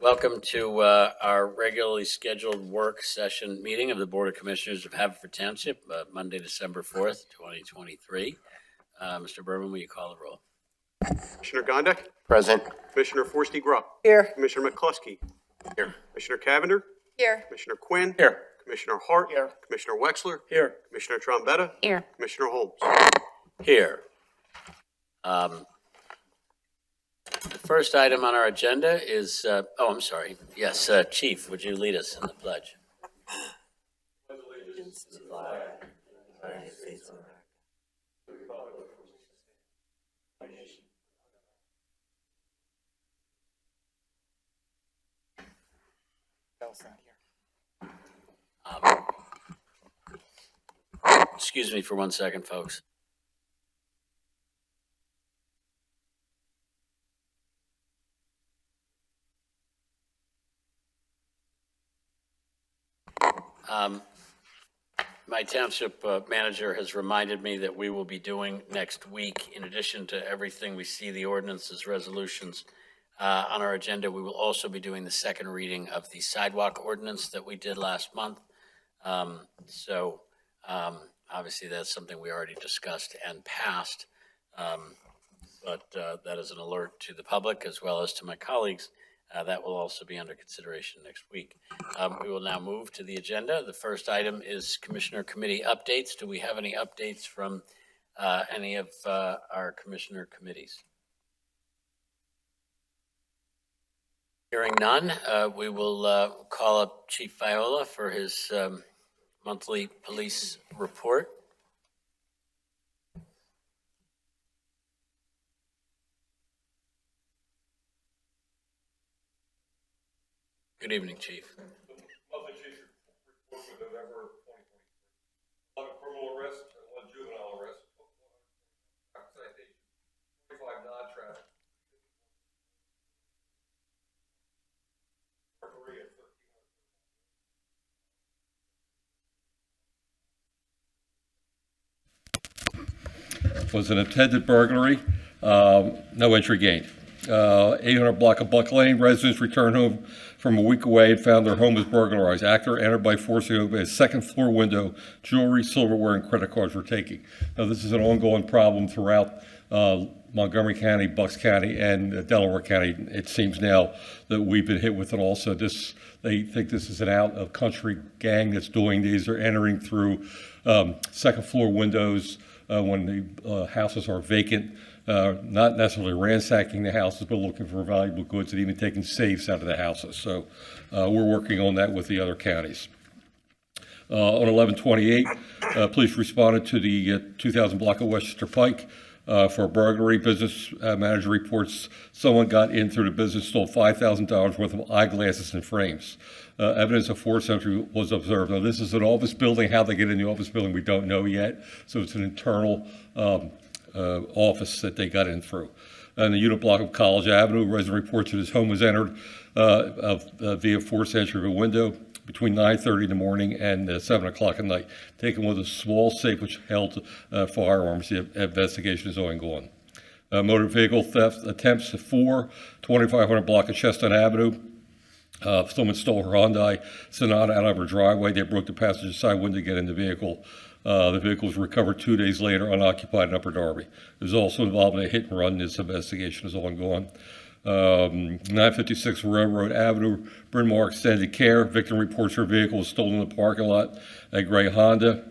Welcome to our regularly scheduled work session meeting of the Board of Commissioners of Haverford Township, Monday, December 4th, 2023. Mr. Berman, will you call the roll? Commissioner Gondek? Present. Commissioner Forresty-Grubb? Here. Commissioner McCluskey? Here. Commissioner Cavender? Here. Commissioner Quinn? Here. Commissioner Hart? Here. Commissioner Wexler? Here. Commissioner Trombetta? Here. Commissioner Holmes? Here. The first item on our agenda is, I'm sorry. Yes, Chief, would you lead us in the pledge? Allegiance to the flag of the United States of America. Excuse me for 1 second, folks. My township manager has reminded me that we will be doing next week, in addition to everything we see, the ordinances, resolutions on our agenda, we will also be doing the second reading of the sidewalk ordinance that we did last month. Obviously that's something we already discussed and passed, but that is an alert to the public as well as to my colleagues. That will also be under consideration next week. We will now move to the agenda. The first item is Commissioner Committee updates. Do we have any updates from any of our Commissioner committees? Hearing none, we will call up Chief Viola for his monthly police report. Good evening, Chief. Monthly chief report for November 2023. 11 criminal arrests and 1 juvenile arrest. 1 citation. 25 non-traffic. 3 and 13. Was an attempted burglary, no entry gained. 800 block of Buck Lane, residents returned home from a week away and found their home was burglarized. Actor entered by forcing open a second floor window. Jewelry, silverware, and credit cards were taken. Now, this is an ongoing problem throughout Montgomery County, Bucks County, and Delaware County. It seems now that we've been hit with it also. They think this is an out-of-country gang that's doing these. They're entering through second floor windows when the houses are vacant. Not necessarily ransacking the houses, but looking for valuable goods and even taking safes out of the houses. So we're working on that with the other counties. On 11/28, police responded to the 2000 block of Westchester Pike for a burglary. Business manager reports someone got in through the business, stole $5,000 worth of eyeglasses and frames. Evidence of forced entry was observed. Now, this is an office building. How they get in the office building, we don't know yet. So it's an internal office that they got in through. In the unit block of College Avenue, a resident reports that his home was entered via forced entry of a window between 9:30 in the morning and 7 o'clock at night. Taken with a small safe which held firearms. The investigation is ongoing. Motor vehicle theft attempts 4, 2500 block of Chestnut Avenue. Someone stole her Hyundai Sonata out of her driveway. They broke the passenger side window to get in the vehicle. The vehicle was recovered 2 days later, unoccupied in Upper Darby. It was also involved in a hit and run. This investigation is ongoing. 956 Railroad Avenue, Bryn Mawr Extended Care. Victim reports her vehicle was stolen in the parking lot. A gray Honda.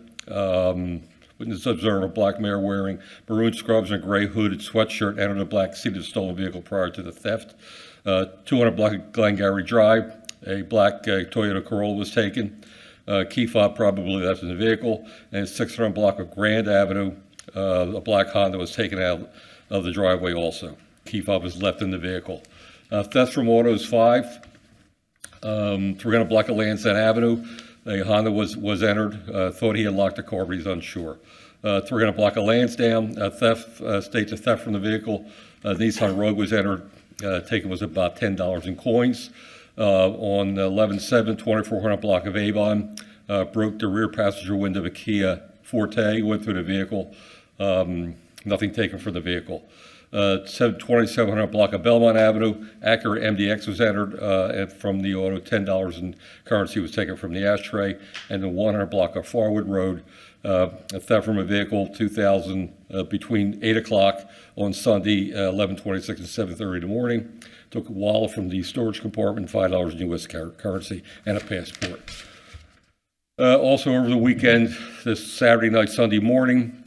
Witness observed a black mare wearing maroon scrubs and a gray hooded sweatshirt entered a black seat of the stolen vehicle prior to the theft. 200 block of Glengarry Drive. A black Toyota Corolla was taken. Key fob probably left in the vehicle, and 600 block of Grand Avenue, a black Honda was taken out of the driveway also. Key fob was left in the vehicle. Theft from autos 5, 300 block of Lansdowne Avenue, a Honda was entered, thought he had locked the car, but he's unsure. 300 block of Lansdowne, theft, states of theft from the vehicle, Nissan Rogue was entered, taken was about $10 in coins. On 11/7, 2400 block of Avon, broke the rear passenger window of a Kia Forte, went through the vehicle, nothing taken from the vehicle. 2700 block of Belmont Avenue. Acura MDX was entered from the auto. $10 in currency was taken from the ashtray. And the 100 block of Farwood Road, a theft from a vehicle, 2000 between 8 o'clock on Sunday, 11/26 and 7:30 in the morning. Took a wallet from the storage compartment, $5 in U.S. currency, and a passport. Also over the weekend, this Saturday night, Sunday morning,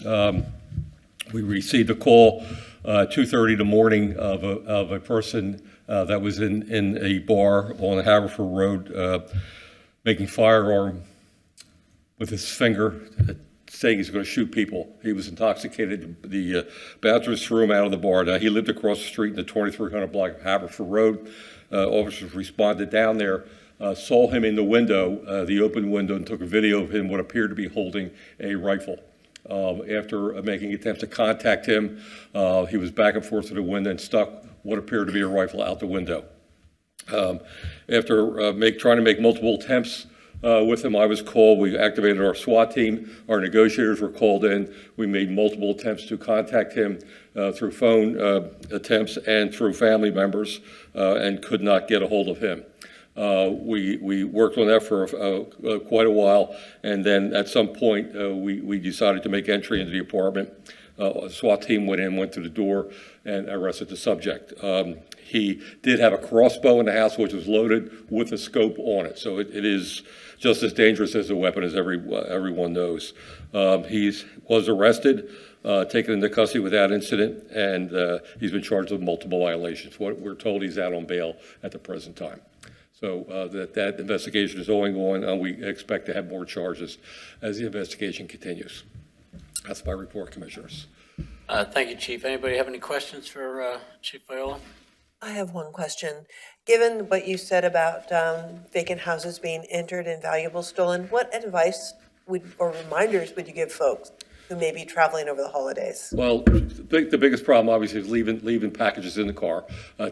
we received a call 2:30 in the morning of a person that was in a bar on Haverford Road making firearm with his finger, saying he's going to shoot people. He was intoxicated. The bouncers threw him out of the bar. Now, he lived across the street in the 2300 block of Haverford Road. Officers responded down there, saw him in the window, the open window, and took a video of him what appeared to be holding a rifle. After making attempts to contact him, he was back and forth to the window and stuck what appeared to be a rifle out the window. After trying to make multiple attempts with him, I was called. We activated our SWAT team. Our negotiators were called in. We made multiple attempts to contact him through phone attempts and through family members and could not get a hold of him. We worked on that for quite a while, and then at some point we decided to make entry into the apartment. A SWAT team went through the door and arrested the subject. He did have a crossbow in the house, which was loaded with a scope on it, so it is just as dangerous as a weapon, as everyone knows. He was arrested, taken into custody without incident, and he's been charged with multiple violations. We're told he's out on bail at the present time. So that investigation is ongoing, and we expect to have more charges as the investigation continues. That's my report, Commissioners. Thank you, Chief. Anybody have any questions for Chief Viola? I have one question. Given what you said about vacant houses being entered and valuables stolen, what advice or reminders would you give folks who may be traveling over the holidays? Well, the biggest problem, obviously, is leaving packages in the car.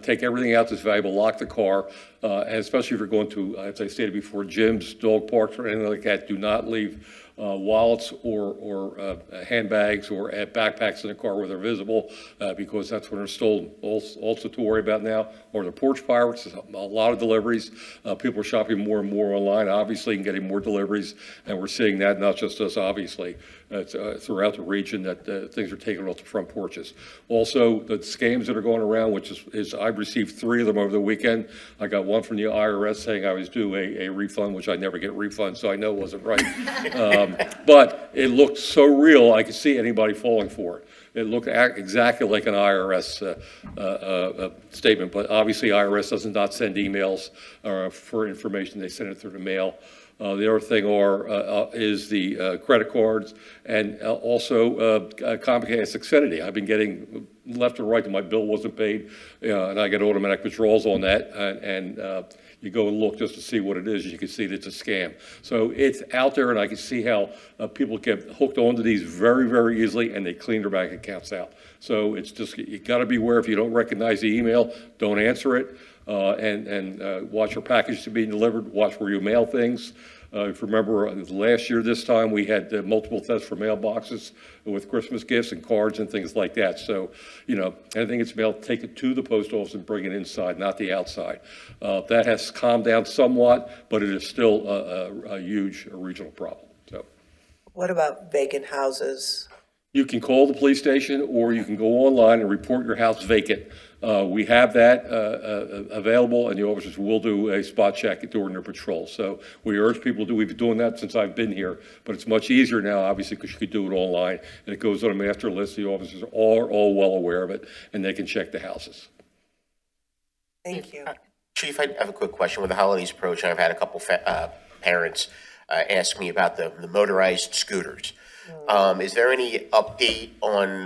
Take everything out that's valuable, lock the car, and especially if you're going to, as I stated before, gyms, dog parks, or anything like that, do not leave wallets or handbags or backpacks in the car where they're visible, because that's when they're stolen. Also to worry about now are the porch pirates. A lot of deliveries. People are shopping more and more online, obviously, and getting more deliveries, and we're seeing that, not just us, obviously. Throughout the region, that things are taken off the front porches. Also, the scams that are going around, which is I've received 3 of them over the weekend. I got one from the IRS saying I was due a refund, which I never get refunds, so I know it wasn't right. But it looked so real, I could see anybody falling for it. It looked exactly like an IRS statement, but obviously IRS does not send emails for information. They send it through the mail. The other thing is the credit cards, and also Comcast Xfinity. I've been getting left and right that my bill wasn't paid, and I get automatic withdrawals on that, and you go and look just to see what it is, and you can see that it's a scam. So it's out there, and I can see how people get hooked onto these very, very easily, and they clean their bank accounts out. So it's just, you got to be aware. If you don't recognize the email, don't answer it. And watch your package to be delivered, watch where you mail things. If you remember last year this time, we had multiple thefts for mailboxes with Christmas gifts and cards and things like that. So, anything that's mailed, take it to the post office and bring it inside, not the outside. That has calmed down somewhat, but it is still a huge regional problem. So, What about vacant houses? you can call the police station, or you can go online and report your house vacant. We have that available, and the officers will do a spot check during their patrol. So we urge people to do. We've been doing that since I've been here, but it's much easier now, obviously, because you could do it online, and it goes on a master list. The officers are all well aware of it, and they can check the houses. Thank you. Chief, I have a quick question. With the holidays approaching, I've had a couple parents ask me about the motorized scooters. Is there any update on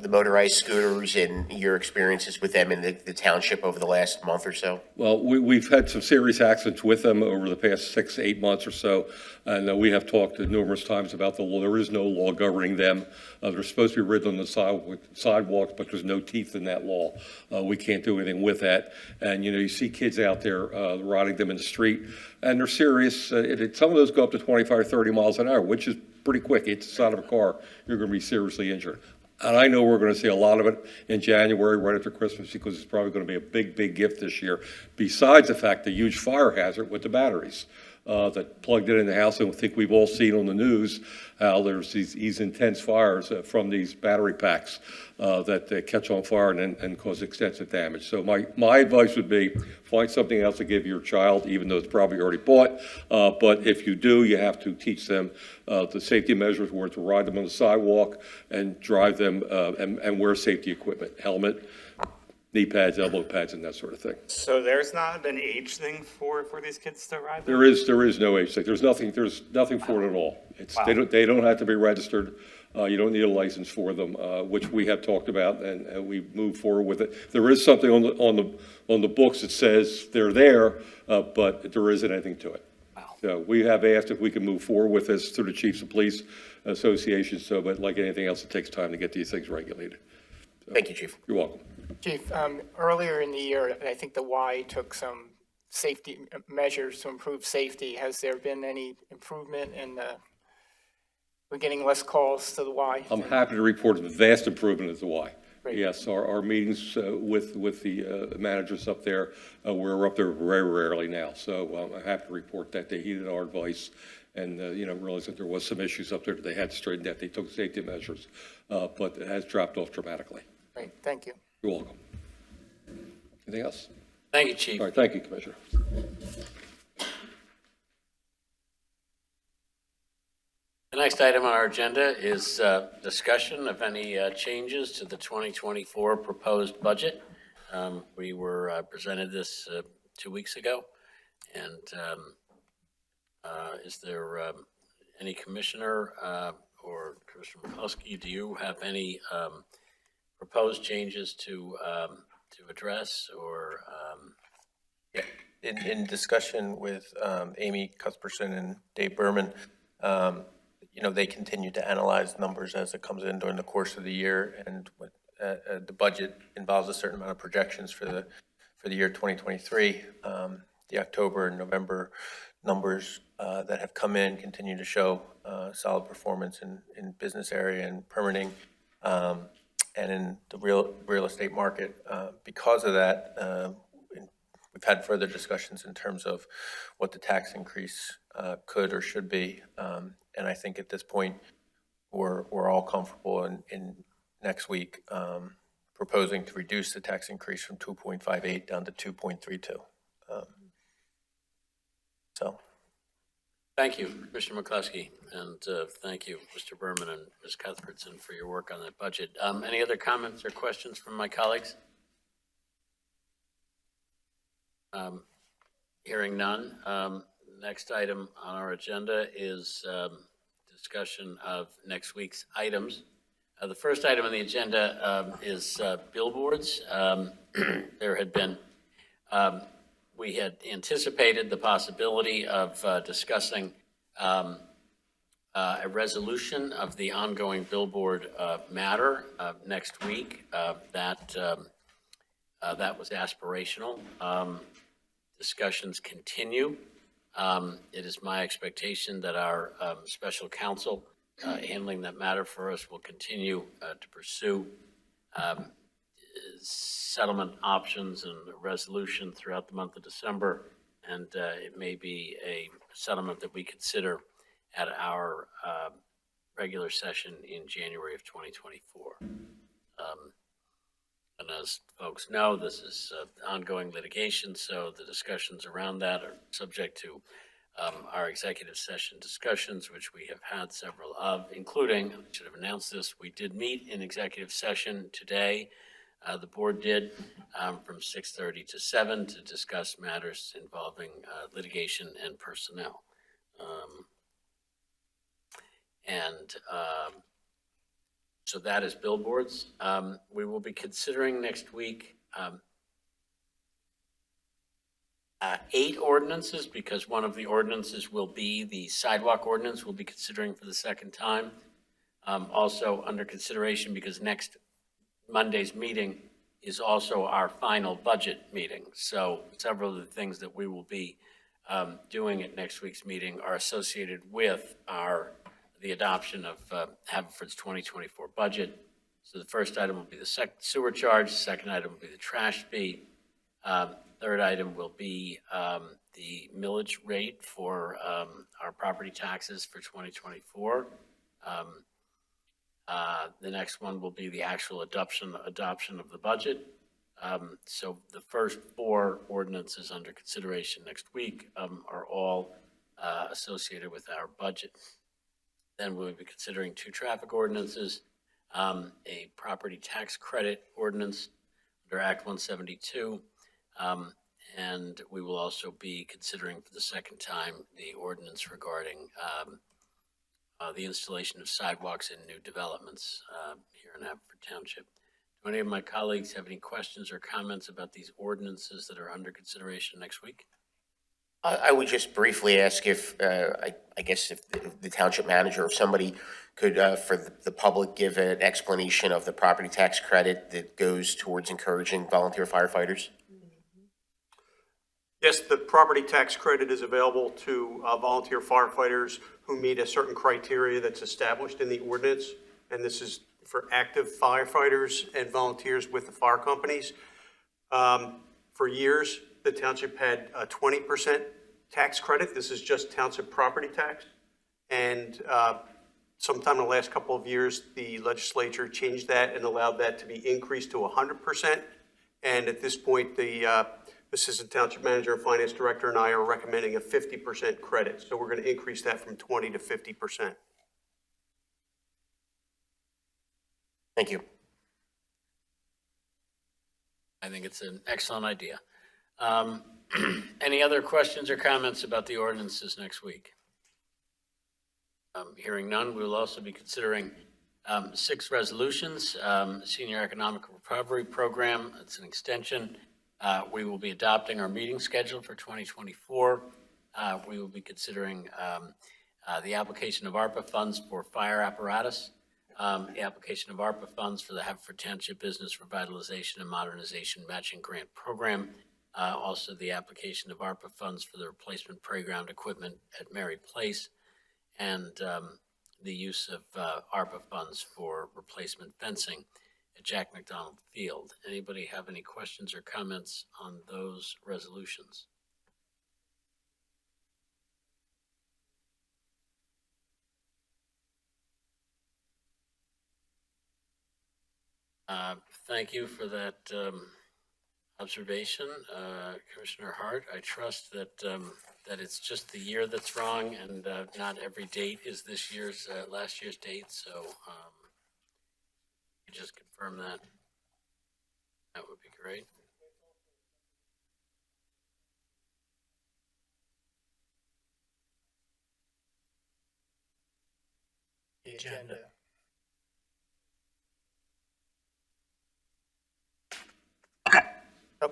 the motorized scooters and your experiences with them in the township over the last month or so? Well, we've had some serious accidents with them over the past 6 to 8 months or so, and we have talked numerous times about the law. There is no law governing them. They're supposed to be ridden on the sidewalks, but there's no teeth in that law. We can't do anything with that. And, you see kids out there riding them in the street, and they're serious. Some of those go up to 25 or 30 miles an hour, which is pretty quick. It's the side of a car. You're going to be seriously injured. And I know we're going to see a lot of it in January, right after Christmas, because it's probably going to be a big, big gift this year, besides the fact the huge fire hazard with the batteries that plugged it in the house. And I think we've all seen on the news how there's these intense fires from these battery packs that catch on fire and cause extensive damage. So my advice would be find something else to give your child, even though it's probably already bought. But if you do, you have to teach them the safety measures, where to ride them on the sidewalk and drive them and wear safety equipment, helmet, knee pads, elbow pads, and that sort of thing. So there's not an age thing for these kids to ride? There is no age thing. There's nothing for it at all. It's, they don't have to be registered. You don't need a license for them, which we have talked about, and we move forward with it. There is something on the books that says they're there, but there isn't anything to it. So we have asked if we can move forward with this through the Chiefs of Police Association. So, but like anything else, it takes time to get these things regulated. Thank you, Chief. You're welcome. Chief, earlier in the year, I think the Y took some safety measures to improve safety. Has there been any improvement in we're getting less calls to the Y? I'm happy to report a vast improvement at the Y. Great. Yes, our meetings with the managers up there, we're up there very rarely now. So I'm happy to report that they heeded our advice and, realized that there was some issues up there that they had to straighten out. They took safety measures, but it has dropped off dramatically. Great, thank you. You're welcome. Anything else? Thank you, Chief. All right, thank you, Commissioner. The next item on our agenda is discussion of any changes to the 2024 proposed budget. We were presented this 2 weeks ago, and is there any commissioner or Commissioner McCluskey, do you have any proposed changes to address or? In discussion with Amy Cuthbertson and Dave Berman, they continue to analyze numbers as it comes in during the course of the year, and the budget involves a certain amount of projections for the year 2023. The October and November numbers that have come in continue to show solid performance in business area and permitting, and in the real estate market. Because of that, we've had further discussions in terms of what the tax increase could or should be. And I think at this point, we're all comfortable in next week proposing to reduce the tax increase from 2.58 down to 2.32. So. Thank you, Commissioner McCluskey, and thank you, Mr. Berman and Ms. Cuthbertson, for your work on that budget. Any other comments or questions from my colleagues? Hearing none. Next item on our agenda is discussion of next week's items. The first item on the agenda is billboards. There had been, we had anticipated the possibility of discussing a resolution of the ongoing billboard matter next week. That was aspirational. Discussions continue. It is my expectation that our special counsel handling that matter for us will continue to pursue settlement options and resolution throughout the month of December, and it may be a settlement that we consider at our regular session in January of 2024. And as folks know, this is ongoing litigation, so the discussions around that are subject to our executive session discussions, which we have had several of, including, I should have announced this, we did meet in executive session today. The board did from 6:30 to 7 to discuss matters involving litigation and personnel. So that is billboards. We will be considering next week 8 ordinances, because one of the ordinances will be the sidewalk ordinance we'll be considering for the second time. Also under consideration because next Monday's meeting is also our final budget meeting. So several of the things that we will be doing at next week's meeting are associated with the adoption of Haverford's 2024 budget. So the first item will be the sewer charge, the second item will be the trash fee. Third item will be the millage rate for our property taxes for 2024. The next one will be the actual adoption of the budget. So the first four ordinances under consideration next week are all associated with our budget. Then we'll be considering two traffic ordinances, a property tax credit ordinance under Act 172, and we will also be considering for the second time the ordinance regarding the installation of sidewalks in new developments here in Haverford Township. Do any of my colleagues have any questions or comments about these ordinances that are under consideration next week? I would just briefly ask if, I guess if the township manager or somebody could, for the public, give an explanation of the property tax credit that goes towards encouraging volunteer firefighters? Yes, the property tax credit is available to volunteer firefighters who meet a certain criteria that's established in the ordinance. And this is for active firefighters and volunteers with the fire companies. For years, the township had a 20% tax credit. This is just township property tax. And sometime in the last couple of years, the legislature changed that and allowed that to be increased to 100%. And at this point, the Assistant Township Manager and Finance Director and I are recommending a 50% credit. So we're going to increase that from 20 to 50%. Thank you. I think it's an excellent idea. Any other questions or comments about the ordinances next week? Hearing none, we will also be considering 6 resolutions. Senior Economic Recovery Program, it's an extension. We will be adopting our meeting schedule for 2024. We will be considering the application of ARPA funds for fire apparatus, the application of ARPA funds for the Haverford Township Business Revitalization and Modernization Matching Grant Program, also the application of ARPA funds for the replacement playground equipment at Mary Place, and the use of ARPA funds for replacement fencing at Jack McDonald Field. Anybody have any questions or comments on those resolutions? Thank you for that observation, Commissioner Hart. I trust that that it's just the year that's wrong, and not every date is this year's last year's date. So you just confirm that. That would be great. The agenda. Oh,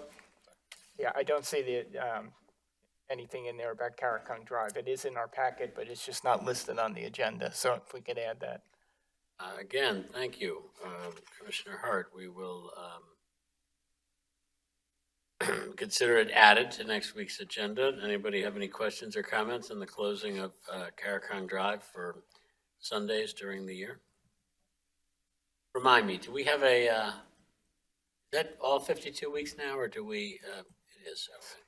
yeah, I don't see the, anything in there about Caracon Drive. It is in our packet, but it's just not listed on the agenda, so if we could add that. Again, thank you, Commissioner Hart. We will consider it added to next week's agenda. Anybody have any questions or comments on the closing of Caracon Drive for Sundays during the year? Remind me, do we have a, is that all 52 weeks now, or do we, it is, okay.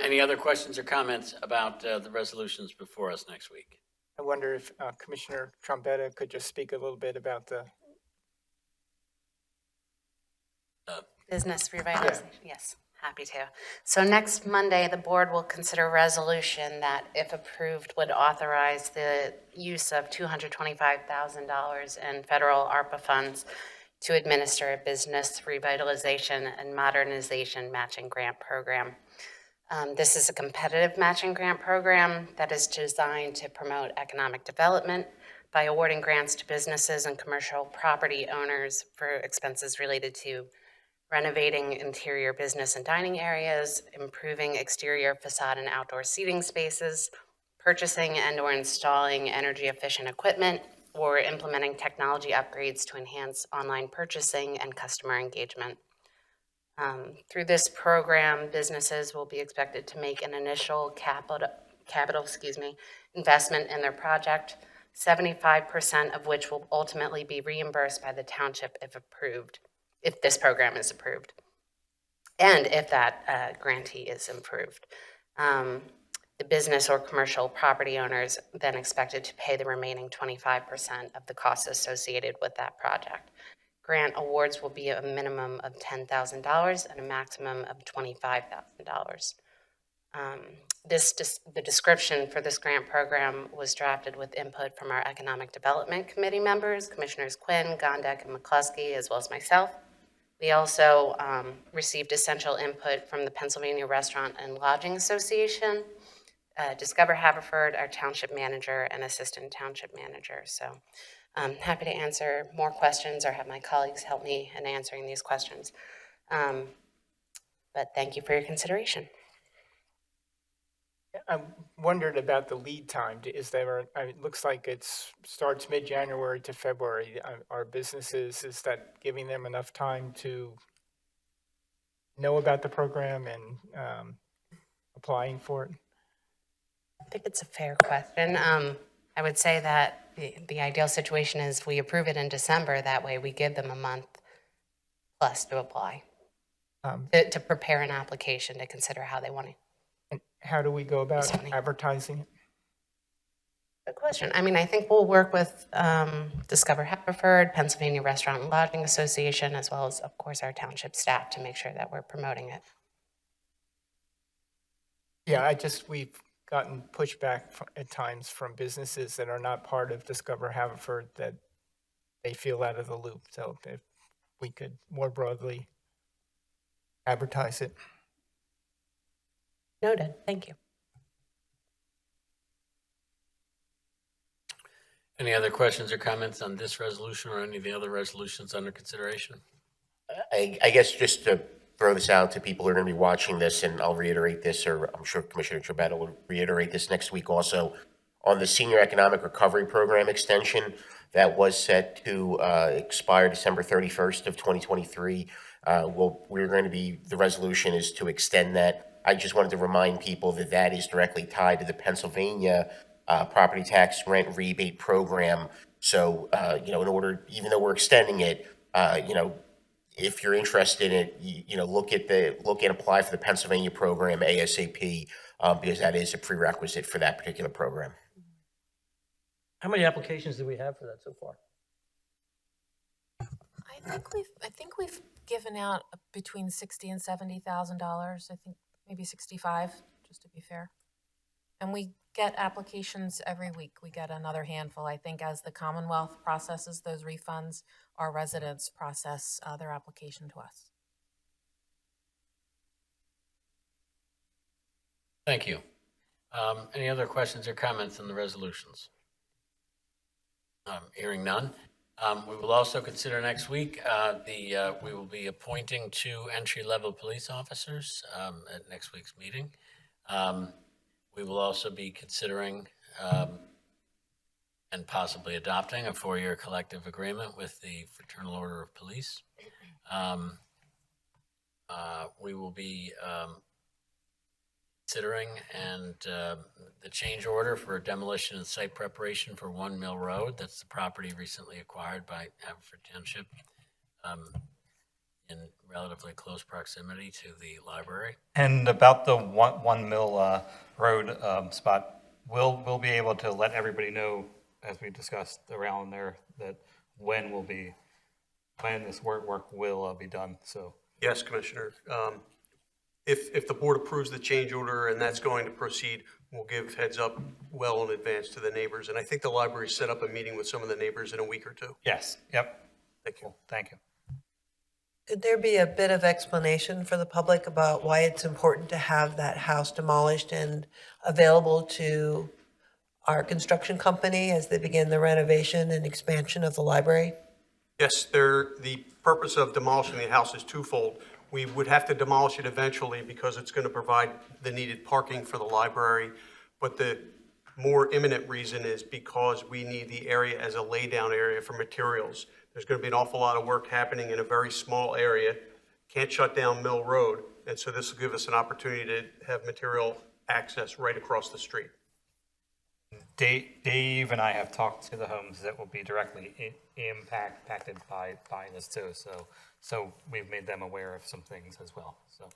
Any other questions or comments about the resolutions before us next week? I wonder if Commissioner Trombetta could just speak a little bit about the, business revitalization. Yes, happy to. So next Monday, the board will consider a resolution that, if approved, would authorize the use of $225,000 in federal ARPA funds to administer a business revitalization and modernization matching grant program. This is a competitive matching grant program that is designed to promote economic development by awarding grants to businesses and commercial property owners for expenses related to renovating interior business and dining areas, improving exterior facade and outdoor seating spaces, purchasing and or installing energy efficient equipment, or implementing technology upgrades to enhance online purchasing and customer engagement. Through this program, businesses will be expected to make an initial investment in their project, 75% of which will ultimately be reimbursed by the township if approved, if this program is approved, and if that grantee is approved. The business or commercial property owners then expected to pay the remaining 25% of the costs associated with that project. Grant awards will be a minimum of $10,000 and a maximum of $25,000. The description for this grant program was drafted with input from our Economic Development Committee members, Commissioners Quinn, Gondek, and McCluskey, as well as myself. We also received essential input from the Pennsylvania Restaurant and Lodging Association, Discover Haverford, our township manager, and assistant township manager. So I'm happy to answer more questions or have my colleagues help me in answering these questions. But thank you for your consideration. I wondered about the lead time. Is there, it looks like it starts mid-January to February. Are businesses, is that giving them enough time to know about the program and applying for it? I think it's a fair question. I would say that the ideal situation is we approve it in December. That way we give them a month plus to apply, to prepare an application, to consider how they want to. And how do we go about Sorry. advertising it? Good question. I mean, I think we'll work with Discover Haverford, Pennsylvania Restaurant and Lodging Association, as well as, of course, our township staff to make sure that we're promoting it. Yeah, we've gotten pushback at times from businesses that are not part of Discover Haverford that they feel out of the loop. So if we could more broadly advertise it. Noted. Thank you. Any other questions or comments on this resolution or any of the other resolutions under consideration? I guess just to throw this out to people who are going to be watching this, and I'll reiterate this, or I'm sure Commissioner Trebetta will reiterate this next week also, on the Senior Economic Recovery Program extension that was set to expire December 31st of 2023. The resolution is to extend that. I just wanted to remind people that that is directly tied to the Pennsylvania property tax rent rebate program. So, even though we're extending it, if you're interested in it, apply for the Pennsylvania program ASAP, because that is a prerequisite for that particular program. How many applications do we have for that so far? I think we've given out between $60,000 and $70,000. I think maybe 65, just to be fair. And we get applications every week. We get another handful. I think as the Commonwealth processes those refunds, our residents process their application to us. Thank you. Any other questions or comments on the resolutions? Hearing none. We will also consider next week, we will be appointing 2 entry-level police officers at next week's meeting. We will also be considering and possibly adopting a 4-year collective agreement with the Fraternal Order of Police. We will be considering the change order for demolition and site preparation for 1 Mill Road. That's the property recently acquired by Haverford Township in relatively close proximity to the library. And about the one Mill Road spot, we'll be able to let everybody know, as we discussed around there, that when this work will be done. So Yes, Commissioner. If the board approves the change order and that's going to proceed, we'll give heads up well in advance to the neighbors. And I think the library set up a meeting with some of the neighbors in a week or 2. yes, yep. Thank you. Thank you. Could there be a bit of explanation for the public about why it's important to have that house demolished and available to our construction company as they begin the renovation and expansion of the library? Yes, the purpose of demolishing the house is twofold. We would have to demolish it eventually because it's going to provide the needed parking for the library. But the more imminent reason is because we need the area as a laydown area for materials. There's going to be an awful lot of work happening in a very small area. Can't shut down Mill Road. And so this will give us an opportunity to have material access right across the street. Dave and I have talked to the homes that will be directly impacted by this too. So we've made them aware of some things as well, so.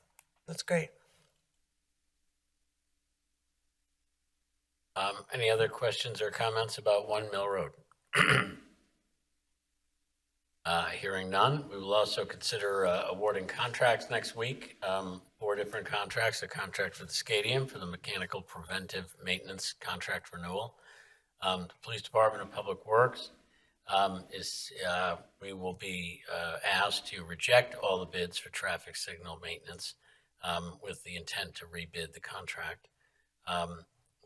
That's great. Any other questions or comments about 1 Mill Road? Hearing none, we will also consider awarding contracts next week. 4 different contracts: a contract for the stadium for the mechanical preventive maintenance contract renewal. The Police Department of Public Works we will be asked to reject all the bids for traffic signal maintenance with the intent to rebid the contract.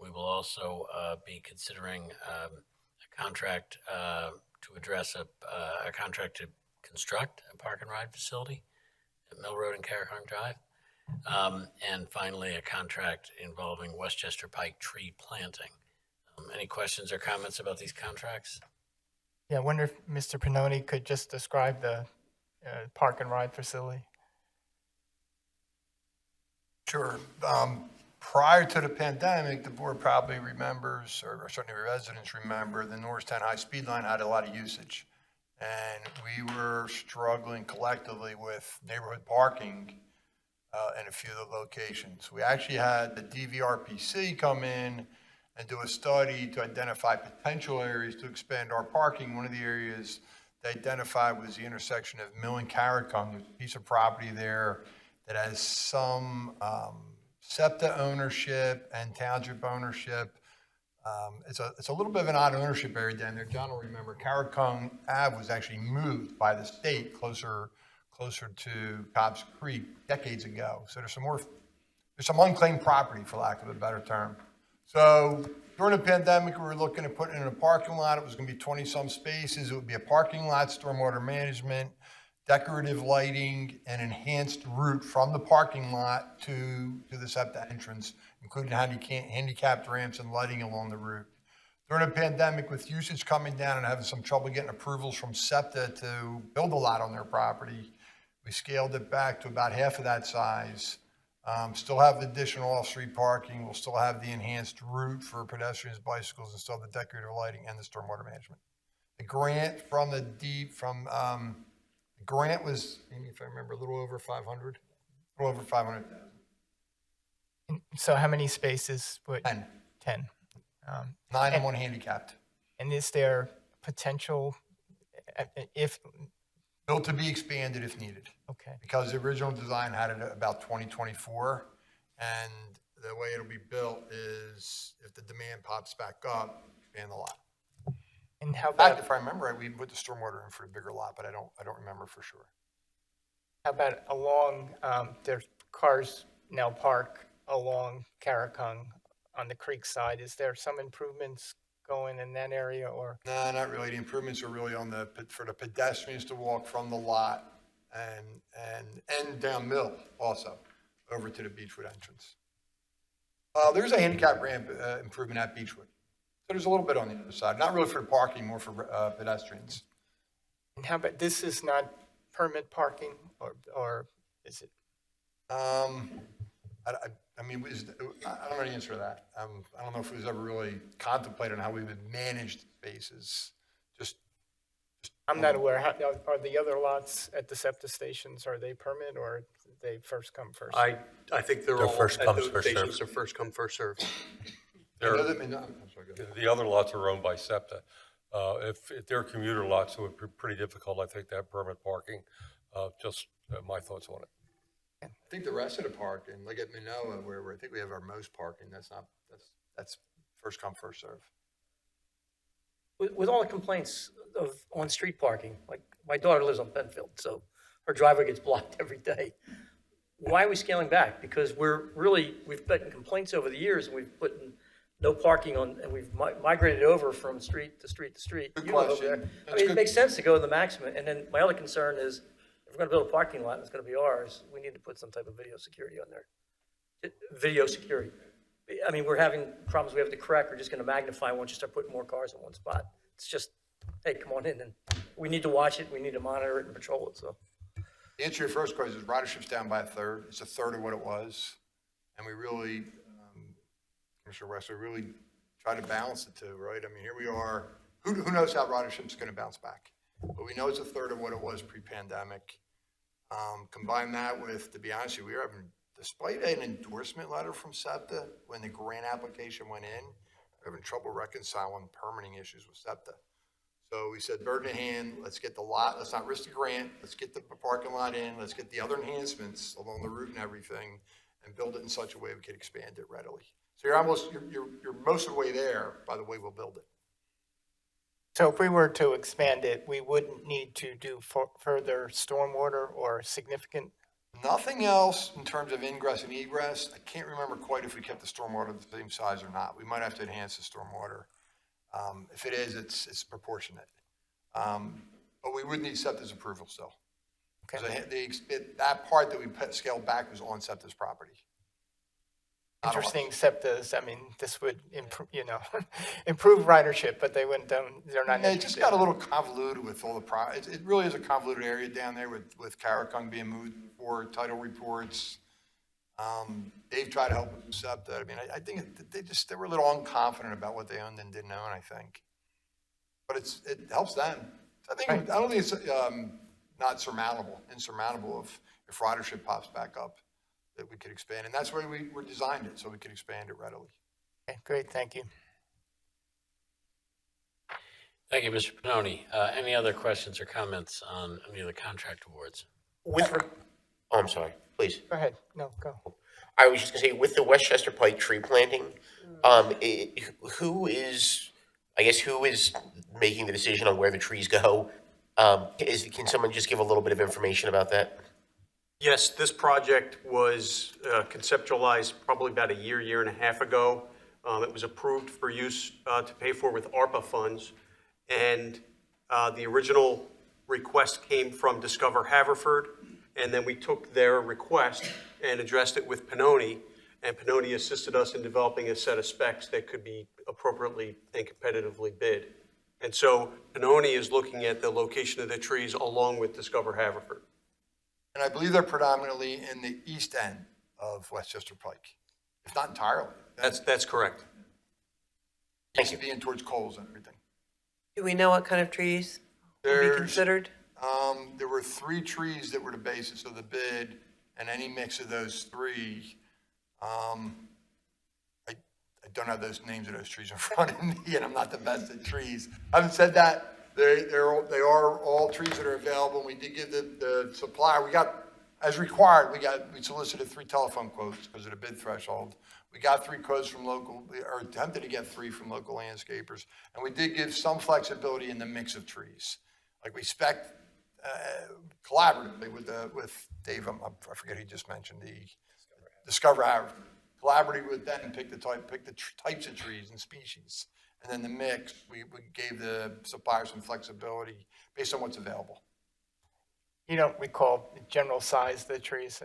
We will also be considering a contract to address a contract to construct a park and ride facility at Mill Road and Carricong Drive. And finally, a contract involving Westchester Pike tree planting. Any questions or comments about these contracts? Yeah, I wonder if Mr. Pannoni could just describe the park and ride facility. Sure. Prior to the pandemic, the board probably remembers, or certainly residents remember, the Norristown High Speed Line had a lot of usage. And we were struggling collectively with neighborhood parking in a few of the locations. We actually had the DVRPC come in and do a study to identify potential areas to expand our parking. One of the areas they identified was the intersection of Mill and Carricong. There's a piece of property there that has some SEPTA ownership and township ownership. It's a little bit of an odd ownership area down there. John will remember Carricong Ave was actually moved by the state closer to Cobb's Creek decades ago. So there's some unclaimed property, for lack of a better term. So during the pandemic, we were looking at putting in a parking lot. It was going to be 20-some spaces. It would be a parking lot, stormwater management, decorative lighting, and enhanced route from the parking lot to the SEPTA entrance, including handicapped ramps and lighting along the route. During the pandemic, with usage coming down and having some trouble getting approvals from SEPTA to build a lot on their property, we scaled it back to about half of that size. Still have additional off-street parking. We'll still have the enhanced route for pedestrians, bicycles, and still have the decorative lighting and the stormwater management. The grant from the grant was, if I remember, a little over 500, a little over 500,000. So how many spaces would? 10. 10. 9 and 1 handicapped. And is there potential if? Built to be expanded if needed. Okay. Because the original design had it at about 2024, and the way it'll be built is if the demand pops back up, expand the lot. And how In fact, about if I remember right, we put the stormwater in for the bigger lot, but I don't remember for sure. how about along? There's cars now park along Carricong on the creek side. Is there some improvements going in that area, or? No, not really. The improvements are really for the pedestrians to walk from the lot and down Mill also over to the Beechwood entrance. There's a handicap ramp improvement at Beechwood. So there's a little bit on the other side, not really for parking, more for pedestrians. And how about, this is not permit parking, or is it? I mean, I don't know the answer to that. I don't know if it was ever really contemplated on how we would manage the spaces. I'm not aware. Are the other lots at the SEPTA stations, are they permit, or they first come first? I think they're all, first at come, those first stations served. are first come, first served. They're- I'm sorry, go ahead. The other lots are owned by SEPTA. If they're commuter lots, it would be pretty difficult, I think, to have permit parking. Just my thoughts on it. I think the rest of the parking, like at Minoa, where I think we have our most parking, that's first come, first serve. With all the complaints of on-street parking, like my daughter lives on Penfield, so her driveway gets blocked every day. Why are we scaling back? Because we've gotten complaints over the years, and we've put no parking on, and we've migrated over from street to street to street. Good You live over question. there. That's I mean, good. it makes sense to go to the maximum, and then my other concern is, if we're gonna build a parking lot and it's gonna be ours, we need to put some type of video security on there. Video security. I mean, we're having problems we have to correct, we're just gonna magnify once you start putting more cars in one spot. It's just, hey, come on in, and we need to watch it, we need to monitor it and patrol it, so. The answer to your first question is ridership's down by a third. It's a third of what it was. And we really, Commissioner Wessler, really try to balance the two, right? I mean, here we are, who knows how ridership's gonna bounce back? But we know it's a third of what it was pre-pandemic. Combine that with, to be honest with you, we were having, despite an endorsement letter from SEPTA, when the grant application went in, we're having trouble reconciling permitting issues with SEPTA. So we said, bird in hand, let's get the lot, let's not risk the grant, let's get the parking lot in, let's get the other enhancements along the route and everything, and build it in such a way we can expand it readily. So you're most of the way there by the way we'll build it. So if we were to expand it, we wouldn't need to do further stormwater or significant? Nothing else in terms of ingress and egress. I can't remember quite if we kept the stormwater the same size or not. We might have to enhance the stormwater. If it is, it's proportionate. But we would need SEPTA's approval still. Okay. That part that we scaled back was on SEPTA's property. Interesting, SEPTA's, I mean, this would improve, improve ridership, but they wouldn't, they're not Yeah, it interested. just got a little convoluted with all the it really is a convoluted area down there with Karakung being moved for title reports. They've tried to help with SEPTA. I mean, I think they were a little unconfident about what they owned and didn't own, I think. But it helps them. I don't think it's not insurmountable if ridership pops back up, that we could expand. And that's why we designed it, so we could expand it readily. Okay, great, thank you. Thank you, Mr. Pannoni. Any other questions or comments on any of the contract awards? I'm sorry, please. Go ahead, no, go. I was just gonna say, with the Westchester Pike tree planting, who is making the decision on where the trees go? Can someone just give a little bit of information about that? Yes, this project was conceptualized probably about a year and a half ago. It was approved for use to pay for with ARPA funds. And the original request came from Discover Haverford. And then we took their request and addressed it with Pannoni. And Pannoni assisted us in developing a set of specs that could be appropriately and competitively bid. And so Pannoni is looking at the location of the trees along with Discover Haverford. And I believe they're predominantly in the east end of Westchester Pike, if not entirely. That's correct. Thank you. Being towards Coles and everything. Do we know what kind of trees will be considered? There were 3 trees that were the basis of the bid, and any mix of those 3, I don't have those names of those trees in front of me, and I'm not the best at trees. Having said that, they are all trees that are available, and we did give the supplier, we got, as required, we solicited 3 telephone quotes because of the bid threshold. We got 3 quotes from or attempted to get 3 from local landscapers, and we did give some flexibility in the mix of trees. Like we spec collaboratively with Dave, I forget who you just mentioned, the Discover Haverford. Collaborating with them, pick the types of trees and species. And then the mix, we gave the supplier some flexibility based on what's available. You don't recall the general size of the trees?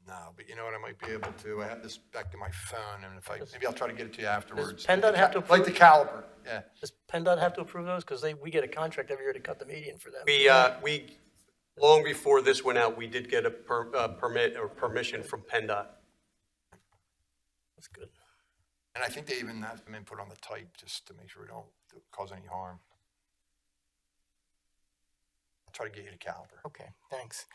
No, but you know what, I might be able to. I have this back in my phone, and maybe I'll try to get it to you afterwards. Does PennDOT have to approve? Like the caliber, yeah. Does PennDOT have to approve those? Because we get a contract every year to cut the median for them. We long before this went out, we did get a permit or permission from PennDOT. That's good. And I think they even have some input on the type, just to make sure we don't cause any harm. I'll try to get you the caliber. Okay, thanks.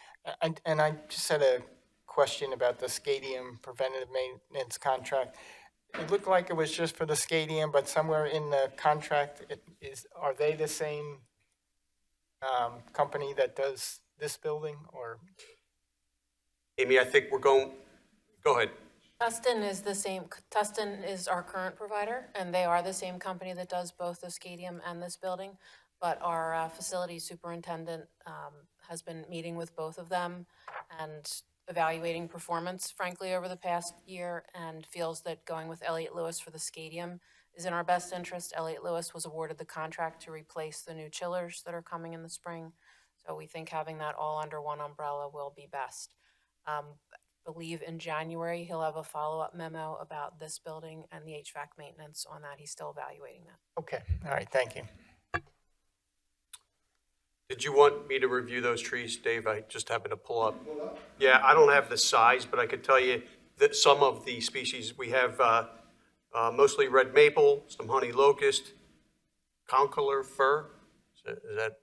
And I just had a question about the Scadium preventative maintenance contract. It looked like it was just for the Scadium, but somewhere in the contract, are they the same company that does this building, or? Amy, I think go ahead. Tustin is our current provider, and they are the same company that does both the Scadium and this building. But our facility superintendent has been meeting with both of them and evaluating performance, frankly, over the past year, and feels that going with Elliott Lewis for the Scadium is in our best interest. Elliott Lewis was awarded the contract to replace the new chillers that are coming in the spring. So we think having that all under one umbrella will be best. I believe in January, he'll have a follow-up memo about this building and the HVAC maintenance on that. He's still evaluating that. Okay, all right, thank you. Did you want me to review those trees, Dave? I just happened to pull up. Yeah, I don't have the size, but I could tell you some of the species. We have mostly red maple, some honey locust, concolor fir, is that,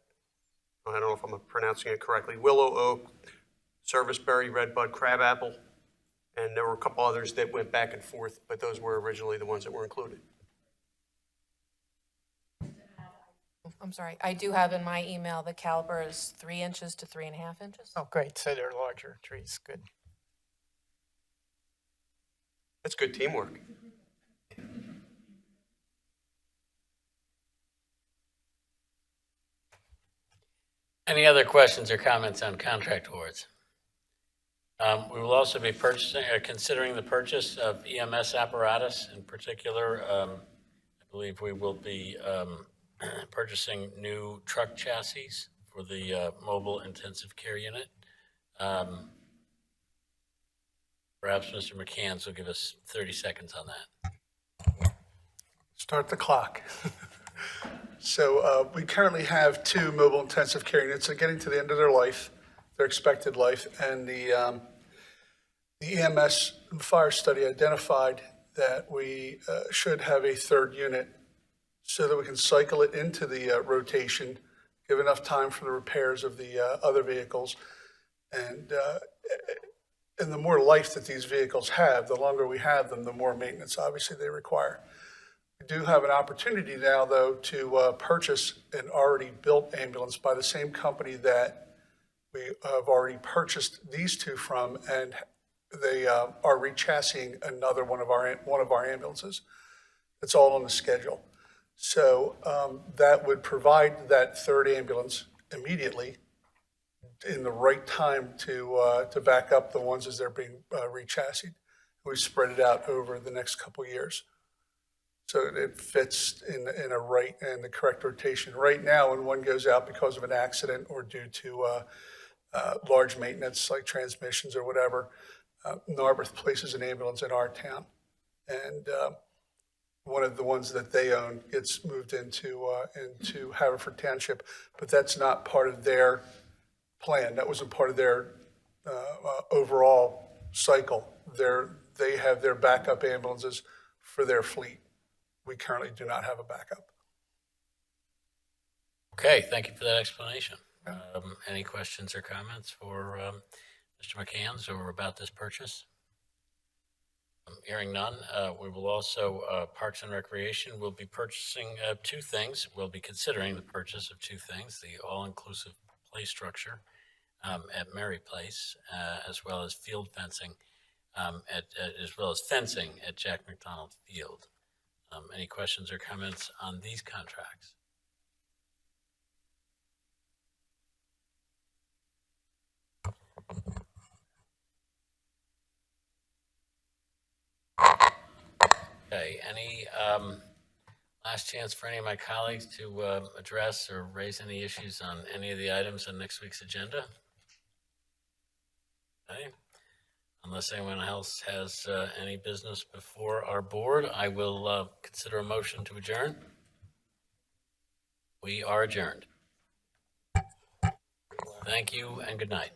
I don't know if I'm pronouncing it correctly, willow oak, serviceberry, redbud, crabapple, and there were a couple others that went back and forth, but those were originally the ones that were included. I'm sorry, I do have in my email, the caliber is 3 inches to 3.5 inches. Oh, great, so they're larger trees, good. That's good teamwork. Any other questions or comments on contract awards? We will also be considering the purchase of EMS apparatus. In particular, I believe we will be purchasing new truck chassis for the mobile intensive care unit. Perhaps Mr. McCanns will give us 30 seconds on that. Start the clock. So we currently have 2 mobile intensive care units that are getting to the end of their life, their expected life, and the EMS fire study identified that we should have a 3rd unit so that we can cycle it into the rotation, give enough time for the repairs of the other vehicles. And the more life that these vehicles have, the longer we have them, the more maintenance obviously they require. We do have an opportunity now, though, to purchase an already built ambulance by the same company that we have already purchased these 2 from, and they are rechassing another one of our ambulances. It's all on the schedule. So that would provide that 3rd ambulance immediately in the right time to back up the ones as they're being rechassied. We spread it out over the next couple years. So it fits in the correct rotation. Right now, when one goes out because of an accident or due to large maintenance like transmissions or whatever, Narberth places an ambulance in our town. And one of the ones that they own gets moved into Haverford Township, but that's not part of their plan. That wasn't part of their overall cycle. They have their backup ambulances for their fleet. We currently do not have a backup. Okay, thank you for that explanation. Any questions or comments for Mr. McCanns or about this purchase? Hearing none, we will also, Parks and Recreation will be purchasing 2 things. We'll be considering the purchase of 2 things, the all-inclusive play structure at Mary Place, as well as field fencing, as well as fencing at Jack McDonald Field. Any questions or comments on these contracts? Okay, any last chance for any of my colleagues to address or raise any issues on any of the items on next week's agenda? Okay. Unless anyone else has any business before our board, I will consider a motion to adjourn. We are adjourned. Thank you and good night.